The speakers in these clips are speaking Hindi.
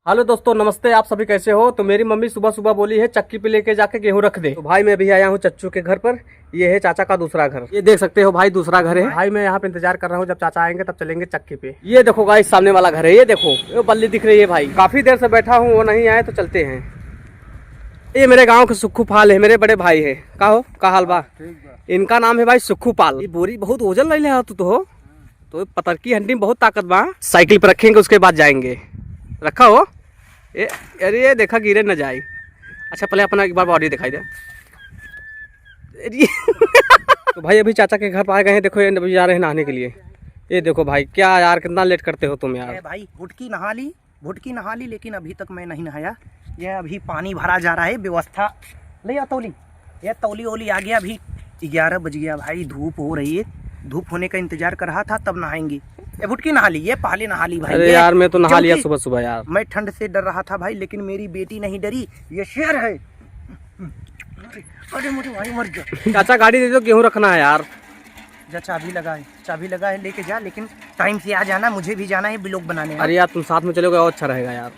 हेलो दोस्तों, नमस्ते। आप सभी कैसे हो? तो मेरी मम्मी सुबह सुबह बोली है चक्की पे लेके जाके गेहूं रख दे। तो भाई मैं भी आया हूं चच्चू के घर पर। ये है चाचा का दूसरा घर। ये देख सकते हो भाई, दूसरा घर है। भाई मैं यहाँ पे इंतजार कर रहा हूँ, जब चाचा आएंगे तब चलेंगे चक्की पे। ये देखो गाइस, सामने वाला घर है। ये देखो, ये बल्ली दिख रही है भाई। काफी देर से बैठा हूँ, वो नहीं आए तो चलते हैं। ये मेरे गाँव के सुक्खू पाल है, मेरे बड़े भाई है। का हो का हाल बा? इनका नाम है भाई सुक्खू पाल। ये बोरी बहुत ओजन ले ले तू तो पतर की हंडी में बहुत ताकत बा। साइकिल पर रखेंगे, उसके बाद जाएंगे। रखा हो? अरे ये देखा गिरे न जाए। अच्छा पहले अपना एक बार बॉडी दिखाई दे। तो भाई अभी चाचा के घर पर आ गए हैं। देखो ये अभी जा रहे हैं नहाने के लिए। ये देखो भाई, क्या यार कितना लेट करते हो तुम यार। भाई भुटकी नहा ली लेकिन अभी तक मैं नहीं नहाया। ये अभी पानी भरा जा रहा है, व्यवस्था ले आ तौली। ये तौली ओली आ गया। अभी 11 बज गया भाई, धूप हो रही है। धूप होने का इंतजार कर रहा था, तब नहाएंगे। ये भुटकी नहा ली, ये पहले नहा ली भाई। अरे यार मैं तो नहा लिया सुबह सुबह यार। मैं ठंड से डर रहा था भाई, लेकिन मेरी बेटी नहीं डरी। ये शेर है। अरे मुझे भाई मर गया। चाचा गाड़ी दे दो, गेहूं रखना है यार। जा चाबी लगा है लेके जा, लेकिन टाइम से आ जाना, मुझे भी जाना है ब्लॉग बनाने। अरे यार तुम साथ में चलोगे और अच्छा रहेगा यार।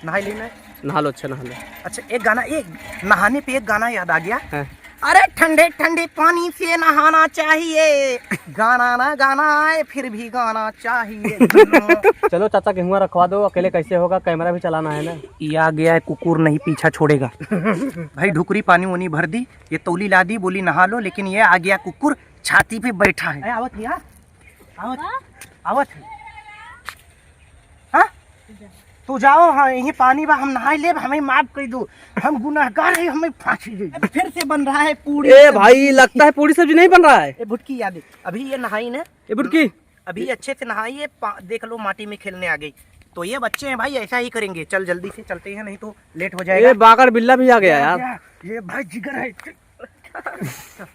नहा लेना। नहा लो, अच्छा नहा लो। अच्छा एक गाना, एक नहाने पे एक गाना याद आ गया है? अरे ठंडे ठंडे पानी से नहाना चाहिए, गाना ना गाना आए फिर भी गाना चाहिए। चलो चाचा गेहूं रखवा दो, अकेले कैसे होगा, कैमरा भी चलाना है ना। ये आ गया है, कुकुर नहीं पीछा छोड़ेगा। भाई ढुकरी पानी वानी भर दी, ये तौली ला दी, बोली नहा लो, लेकिन ये आ गया कुकुर, छाती पे बैठा है। आवत है, आवत है। हाँ तो जाओ, हाँ यही पानी बा, हम नहा ले, हमें माफ कर दो, हम गुनाहगार है, हमें फांसी दे। फिर से बन रहा है पूरी। ए भाई लगता है पूरी सब्जी नहीं बन रहा है। ए भुटकी याद है, अभी ये नहाई ना, ये बुटकी अभी अच्छे से नहाई है। देख लो माटी में खेलने आ गई। तो ये बच्चे हैं भाई, ऐसा ही करेंगे। चल जल्दी से चलते हैं, नहीं तो लेट हो जाएगा। ये बागड़ बिल्ला भी आ गया यार। ये भाई जिगर है।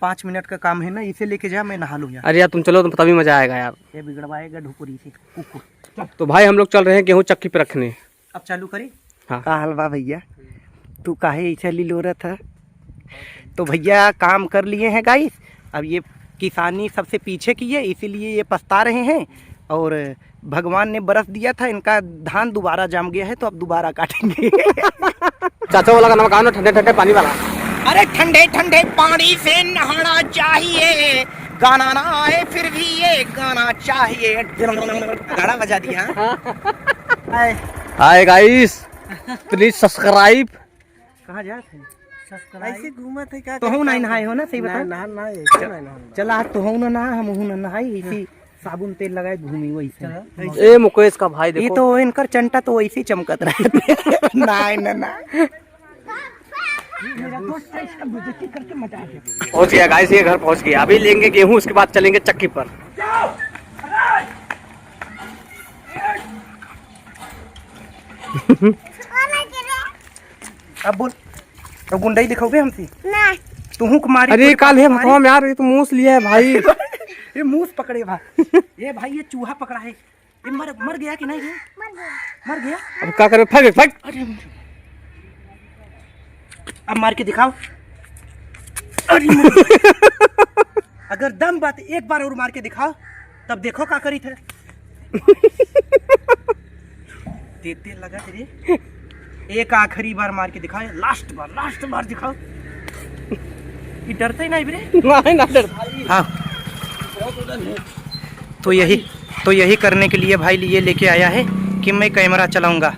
5 मिनट का काम है ना, इसे लेके जा, मैं नहा लूँ यार। अरे यार तुम चलो, तुम तभी मजा आएगा यार। ये बिगड़वाएगा ढुकुरी से कुकुर। तो भाई हम लोग चल रहे हैं गेहूं चक्की पे रखने। अब चालू करें। हाँ। का हलवा भैया, तू काहे ऐसा लीलो रहा था? तो भैया काम कर लिए हैं गाइस। अब ये किसानी सबसे पीछे की है, इसीलिए ये पछता रहे हैं। और भगवान ने बरस दिया था, इनका धान दोबारा जम गया है, तो अब दोबारा काटेंगे। चाचा वाला गाना गाना, ठंडे ठंडे पानी वाला। अरे ठंडे ठंडे पानी से नहाना चाहिए, गाना ना आए फिर भी ये गाना चाहिए। गाना बजा दिया। Hi guys, please subscribe. कहाँ जाते हैं? ऐसे घूमा थे क्या? तो हूँ नहीं नहाए हो ना, सही बता। चला तो हूँ ना, हम हूँ ना नहाई, इसी साबुन तेल लगाए घूमी वैसे। ए मुकेश का भाई देखो, ये तो इनकर चंटा तो वैसे ही चमकत रहे। ना पहुंच गया गाइस, ये घर पहुंच गया। अभी लेंगे गेहूं, उसके बाद चलेंगे चक्की पर। अब बोल, तो गुंडाई दिखाओगे हमसे? तू कुमारी। अरे काल है भगवान यार, ये तो मूस लिया है भाई। ये मूस पकड़े भाई। ये भाई ये चूहा पकड़ा है। ये मर गया कि नहीं? मर गया। अब क्या करें? फट। अब मार के दिखाओ। अरे अगर दम बात, एक बार और मार के दिखाओ, तब देखो क्या करी थे। तेल लगा तेरे। एक आखिरी बार मार के दिखाओ, लास्ट बार दिखाओ। ये डरते ही नहीं रे। ना डरता। हाँ तो यही करने के लिए भाई ये लेके आया है कि मैं कैमरा चलाऊंगा।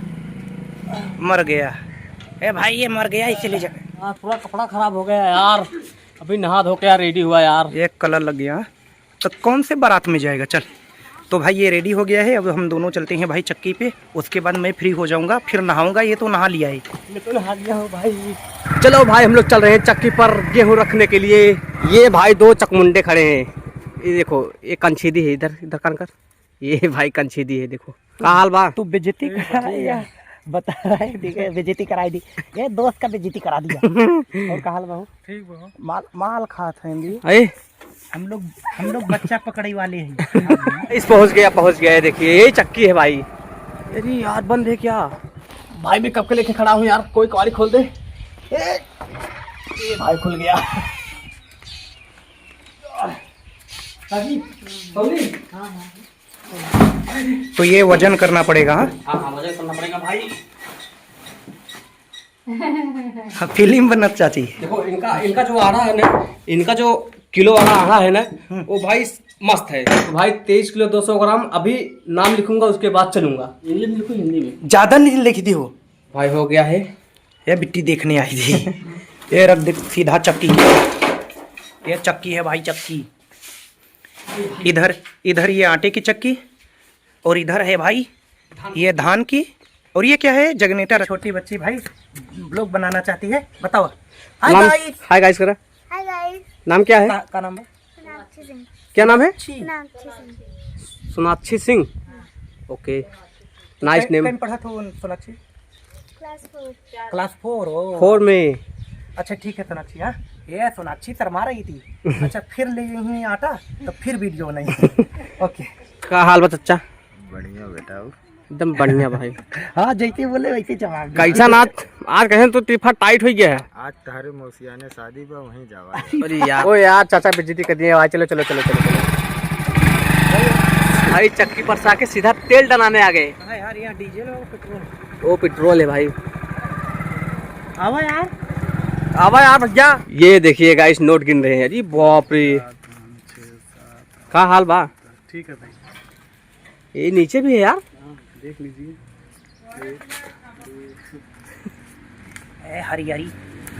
मर गया। ए भाई ये मर गया, इसे ले जा। पूरा कपड़ा खराब हो गया यार। अभी नहा धो के यार रेडी हुआ यार। एक कलर लग गया तो कौन से बारात में जाएगा। चल तो भाई ये रेडी हो गया है, अब हम दोनों चलते हैं भाई चक्की पे। उसके बाद मैं फ्री हो जाऊंगा, फिर नहाऊंगा। ये तो नहा लिया है। मैं तो नहा लिया हूँ भाई। चलो भाई हम लोग चल रहे हैं चक्की पर गेहूं रखने के लिए। ये भाई 2 चकमुंडे खड़े हैं। ये देखो, ये कंछीदी है, इधर कान कर। ये भाई कंछीदी है, देखो का हाल बा। तू बेइज्जती कराया, बता रहा है। ठीक है, बेइज्जती कराई दी। ये दोस्त का बेइज्जती करा दिया। और का हाल बा? ठीक बा। माल खात हैं हम लोग बच्चा पकड़े वाले हैं। इस पहुंच गया। देखिए यही चक्की है भाई। अरे यार बंद है क्या? भाई मैं कब के लेके खड़ा हूँ यार, कोई कवारी खोल दे। ये भाई खुल गया। तो ये वजन करना पड़ेगा। हाँ वजन करना पड़ेगा भाई। फिल्म बनना चाची। देखो इनका इनका जो आड़ा है ना, इनका जो किलो वाला आड़ा है ना, वो भाई मस्त है। तो भाई 23 किलो 200 ग्राम। अभी नाम लिखूंगा उसके बाद चलूंगा। इंग्लिश में लिखो, हिंदी में। ज्यादा नहीं लिख दी हो भाई हो गया है। ये बिट्टी देखने आई थी। ये रख दे सीधा चक्की। ये चक्की है भाई, चक्की। इधर इधर ये आटे की चक्की, और इधर है भाई ये धान की, और ये क्या है जनरेटर। छोटी बच्ची भाई ब्लॉग बनाना चाहती है, बताओ। Hi guys. हाय गाइस करा। Hi guys. नाम क्या है? का नाम है? सोनाक्षी सिंह। क्या नाम है? Sonakshi Singh. Sonakshi Singh. Okay, nice name. कौन पढ़ा था सोनाक्षी? क्लास 4। क्लास 4। 4 में। अच्छा ठीक है सोनाक्षी। हाँ ये सोनाक्षी शर्मा रही थी। अच्छा फिर ले गई आटा तो फिर वीडियो बनाई। ओके। क्या हाल बा चच्चा? बढ़िया बेटा। एकदम बढ़िया भाई। हाँ जैसे बोले वैसे जवाब। कैसा नाथ आज कहें तो त्रिफा टाइट हो गया है। आज तारे मौसिया ने शादी पर वहीं जावा। अरे यार, ओ यार चाचा बेइज्जती कर दिए भाई। चलो चलो चलो चलो भाई, चक्की पर से आके सीधा तेल डलाने आ गए। हाँ यार यहाँ डीजल और पेट्रोल। वो पेट्रोल है भाई। आवा यार, आवा यार भैया। ये देखिए गाइस, नोट गिन रहे हैं। अरे बाप रे, क्या हाल बा? ठीक है भाई, ये नीचे भी है यार, देख लीजिए। हरी हरी।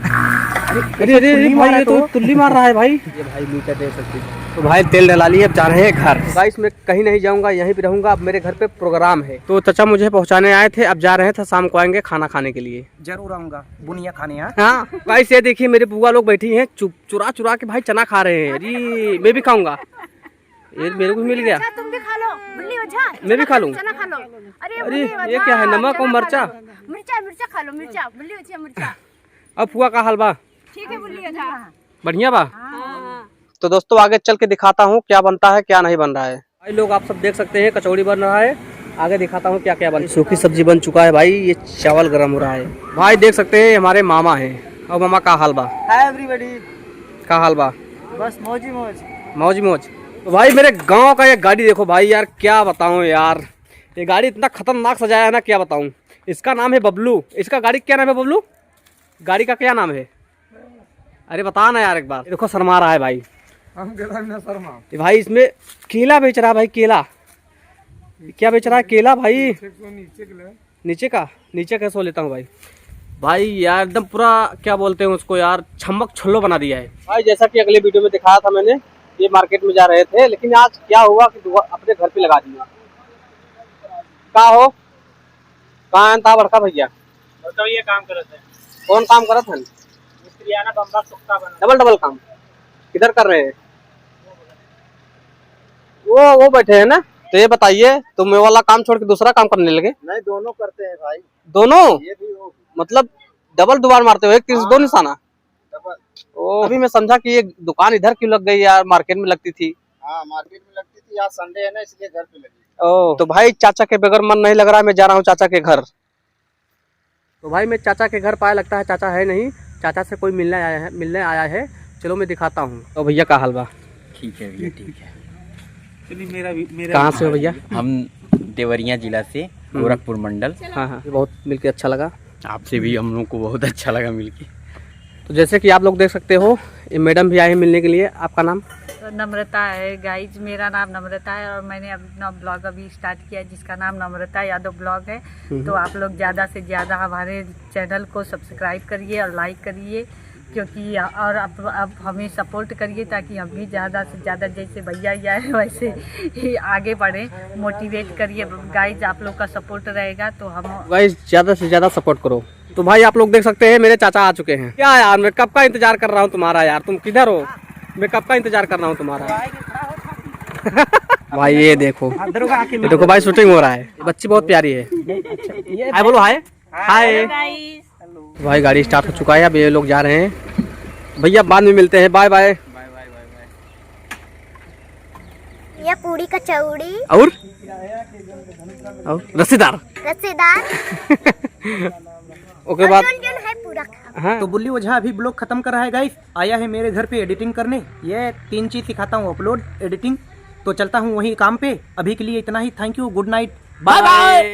अरे अरे अरे भाई, ये तो तुल्ली मार रहा है भाई। ये भाई मीटर दे सकती है। तो भाई तेल डला लिए, अब जा रहे हैं घर। गाइस मैं कहीं नहीं जाऊंगा, यहीं पे रहूंगा। अब मेरे घर पे प्रोग्राम है, तो चाचा मुझे पहुंचाने आए थे। अब जा रहे थे, शाम को आएंगे खाना खाने के लिए। जरूर आऊंगा बुनिया खाने। यहाँ हाँ गाइस ये देखिए, मेरी बुआ लोग बैठी हैं, चुरा चुरा के भाई चना खा रहे हैं। अरे मैं भी खाऊंगा, ये मेरे को भी मिल गया। तुम भी खा लो। बुल्ली हो जा। मैं भी खा लूं। चना खा लो। अरे अरे ये क्या है, नमक और मिर्चा? मिर्चा मिर्चा खा लो। मिर्चा बुल्ली हो जा। मिर्चा। अब फुआ का हाल बा? ठीक है बुल्ली हो जा। बढ़िया बा। तो दोस्तों आगे चल के दिखाता हूँ क्या बनता है क्या नहीं बन रहा है। भाई लोग आप सब देख सकते हैं, कचौड़ी बन रहा है। आगे दिखाता हूँ क्या क्या बन। सूखी सब्जी बन चुका है भाई। ये चावल गर्म हो रहा है भाई। देख सकते हैं हमारे मामा है। और मामा का हाल बा? Hi everybody. का हाल बा? बस मौजी मौज। मौज मौज। तो भाई मेरे गांव का ये गाड़ी देखो भाई, यार क्या बताऊं यार। ये गाड़ी इतना खतरनाक सजाया है ना, क्या बताऊं। इसका नाम है बबलू। इसका गाड़ी क्या नाम है बबलू? गाड़ी का क्या नाम है? अरे बता ना यार एक बार। देखो शर्मा रहा है भाई। ये भाई इसमें केला बेच रहा है भाई। केला क्या बेच रहा है? केला भाई। नीचे का? नीचे कैसे लेता हूँ भाई। भाई यार एकदम पूरा क्या बोलते हैं उसको यार, छम्मक छल्लो बना दिया है भाई। जैसा कि अगले वीडियो में दिखाया था मैंने, ये मार्केट में जा रहे थे, लेकिन आज क्या हुआ कि अपने घर पे लगा दिया। का हो कहाँ था बड़का भैया? ये काम कर रहे थे। कौन काम करत है? डबल डबल काम किधर कर रहे हैं? वो बैठे हैं ना। तो ये बताइए, तुम ये वाला काम छोड़ के दूसरा काम करने लगे? नहीं, दोनों करते हैं भाई। दोनों? ये भी वो मतलब डबल दुबार मारते हो, एक तीर से दो निशाना। डबल। ओ अभी मैं समझा कि ये दुकान इधर क्यों लग गई यार, मार्केट में लगती थी। हाँ मार्केट में लगती थी, आज संडे है ना इसलिए घर पे लगी। ओ तो भाई चाचा के बगैर मन नहीं लग रहा है, मैं जा रहा हूँ चाचा के घर। तो भाई मैं चाचा के घर पाया, लगता है चाचा है नहीं। चाचा से कोई मिलने आया है। चलो मैं दिखाता हूँ। तो भैया का हाल बा? ठीक है भैया, ठीक है। कहाँ से हो भैया? हम देवरिया जिला से, गोरखपुर मंडल। हाँ हाँ, बहुत मिलके अच्छा लगा। आपसे भी हम लोग को बहुत अच्छा लगा मिलके। तो जैसे कि आप लोग देख सकते हो, ये मैडम भी आए हैं मिलने के लिए। आपका नाम? तो नम्रता है गाइज, मेरा नाम नम्रता है और मैंने अपना ब्लॉग अभी स्टार्ट किया है जिसका नाम नम्रता यादव ब्लॉग है। तो आप लोग ज़्यादा से ज़्यादा हमारे चैनल को सब्सक्राइब करिए और लाइक करिए, क्योंकि और अब हमें सपोर्ट करिए ताकि हम भी ज़्यादा से ज़्यादा जैसे भैया है वैसे ही आगे बढ़े। मोटिवेट करिए गाइज, आप लोग का सपोर्ट रहेगा तो हम गाइस ज़्यादा से ज़्यादा सपोर्ट करो। तो भाई आप लोग देख सकते हैं मेरे चाचा आ चुके हैं। क्या यार, मैं कब का इंतजार कर रहा हूँ तुम्हारा यार। तुम किधर हो? मैं कब का इंतजार कर रहा हूँ तुम्हारा। भाई ये देखो, ये देखो भाई शूटिंग हो रहा है। बच्ची बहुत प्यारी है। हाय बोलो। हाय हाय। भाई गाड़ी स्टार्ट हो चुका है, अब ये लोग जा रहे हैं। भैया बाद में मिलते हैं, बाय बाय। ये पूरी कचौड़ी और रसीदार ओके बाद है पूरा खा। हाँ। तो बुल्ली ओझा अभी ब्लॉग खत्म कर रहा है गाइस, आया है मेरे घर पे एडिटिंग करने। ये 3 चीज सिखाता हूँ, अपलोड, एडिटिंग। तो चलता हूँ वही काम पे। अभी के लिए इतना ही। Thank you, good night, bye bye.